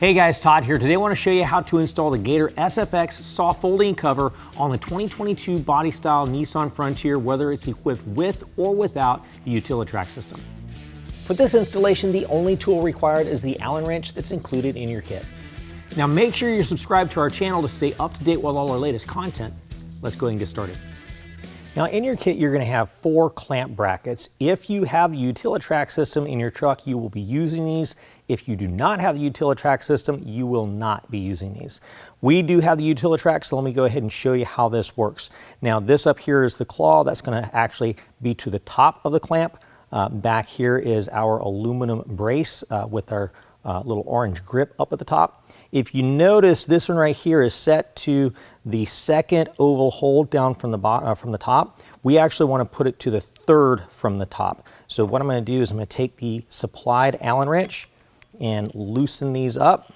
Hey guys, Todd here. Today I want to show you how to install the Gator SFX soft folding cover on the 2022 body style Nissan Frontier, whether it's equipped with or without the UtiliTrack system. For this installation, the only tool required is the Allen wrench that's included in your kit. Now make sure you're subscribed to our channel to stay up to date with all our latest content. Let's go ahead and get started. Now in your kit, you're going to have 4 clamp brackets. If you have the UtiliTrack system in your truck, you will be using these. If you do not have the UtiliTrack system, you will not be using these. We do have the UtiliTrack, so let me go ahead and show you how this works. Now this up here is the claw. That's going to actually be to the top of the clamp. Back here is our aluminum brace with our little orange grip up at the top. If you notice, this one right here is set to the second oval hole down from the bottom, from the top. We actually want to put it to the third from the top. So what I'm going to do is I'm going to take the supplied Allen wrench and loosen these up.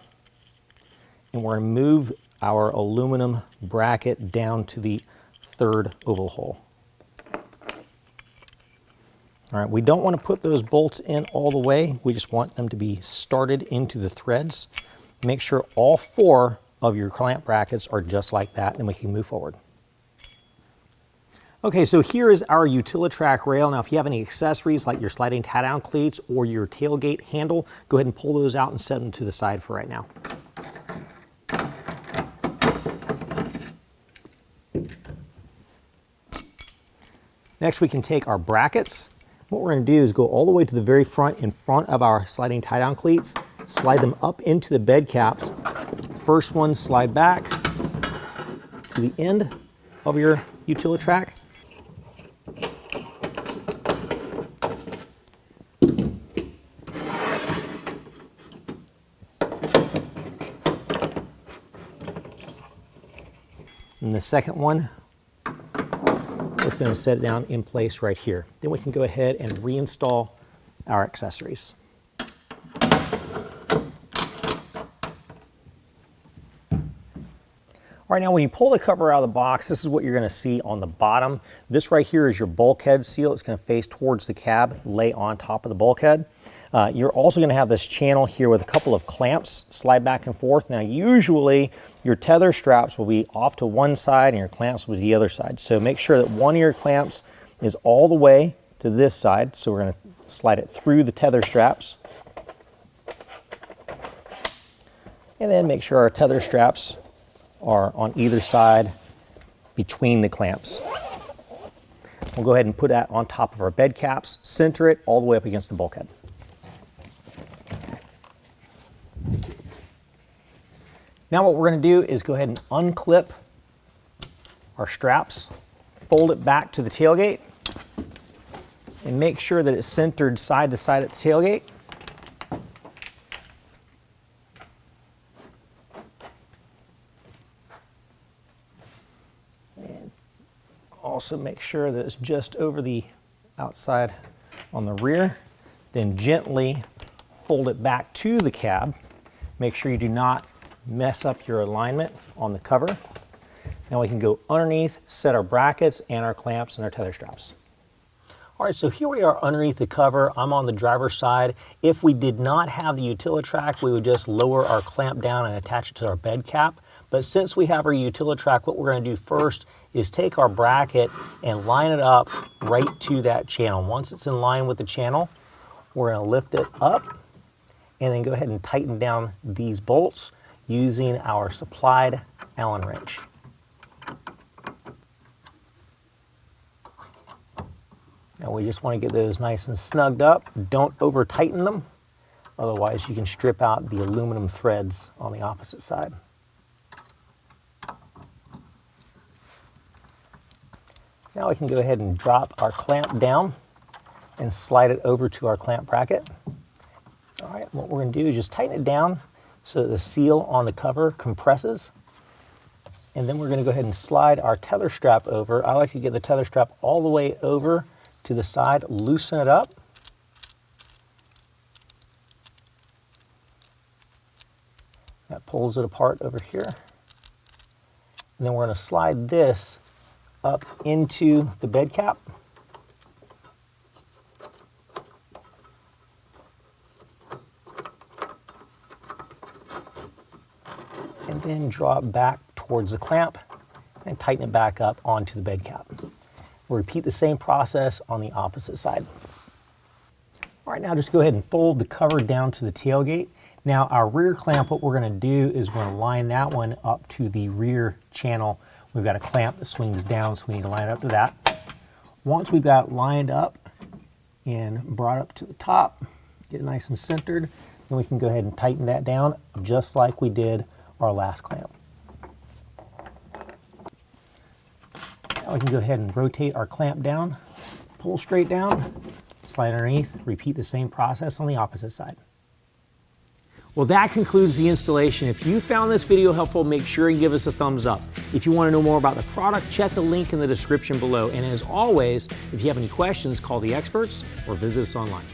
And we're going to move our aluminum bracket down to the third oval hole. All right, we don't want to put those bolts in all the way. We just want them to be started into the threads. Make sure all 4 of your clamp brackets are just like that, and we can move forward. Okay, so here is our UtiliTrack rail. Now, if you have any accessories like your sliding tie-down cleats or your tailgate handle, go ahead and pull those out and set them to the side for right now. Next, we can take our brackets. What we're going to do is go all the way to the very front in front of our sliding tie-down cleats, slide them up into the bed caps. First one, slide back to the end of your UtiliTrack. And the second one, we're going to set it down in place right here. Then we can go ahead and reinstall our accessories. All right, now when you pull the cover out of the box, this is what you're going to see on the bottom. This right here is your bulkhead seal. It's going to face towards the cab, lay on top of the bulkhead. You're also going to have this channel here with a couple of clamps, slide back and forth. Now usually your tether straps will be off to one side and your clamps will be the other side. So make sure that one of your clamps is all the way to this side. So we're going to slide it through the tether straps. And then make sure our tether straps are on either side between the clamps. We'll go ahead and put that on top of our bed caps, center it all the way up against the bulkhead. Now what we're going to do is go ahead and unclip our straps, fold it back to the tailgate, and make sure that it's centered side to side at the tailgate. And also make sure that it's just over the outside on the rear. Then gently fold it back to the cab. Make sure you do not mess up your alignment on the cover. Now we can go underneath, set our brackets and our clamps and our tether straps. All right, so here we are underneath the cover. I'm on the driver's side. If we did not have the UtiliTrack, we would just lower our clamp down and attach it to our bed cap. But since we have our UtiliTrack, what we're going to do first is take our bracket and line it up right to that channel. Once it's in line with the channel, we're going to lift it up and then go ahead and tighten down these bolts using our supplied Allen wrench. Now we just want to get those nice and snugged up. Don't over tighten them, otherwise you can strip out the aluminum threads on the opposite side. Now we can go ahead and drop our clamp down and slide it over to our clamp bracket. All right, what we're going to do is just tighten it down so that the seal on the cover compresses. And then we're going to go ahead and slide our tether strap over. I like to get the tether strap all the way over to the side, loosen it up. That pulls it apart over here. And then we're going to slide this up into the bed cap. then draw it back towards the clamp and tighten it back up onto the bed cap. We'll repeat the same process on the opposite side. All right, now just go ahead and fold the cover down to the tailgate. Now our rear clamp, what we're going to do is we're going to line that one up to the rear channel. We've got a clamp that swings down, so we need to line it up to that. Once we've got it lined up and brought up to the top, get it nice and centered, then we can go ahead and tighten that down just like we did our last clamp. Now we can go ahead and rotate our clamp down, pull straight down, slide underneath, repeat the same process on the opposite side. Well, that concludes the installation. If you found this video helpful, make sure you give us a thumbs up. If you want to know more about the product, check the link in the description below. And as always, if you have any questions, call the experts or visit us online.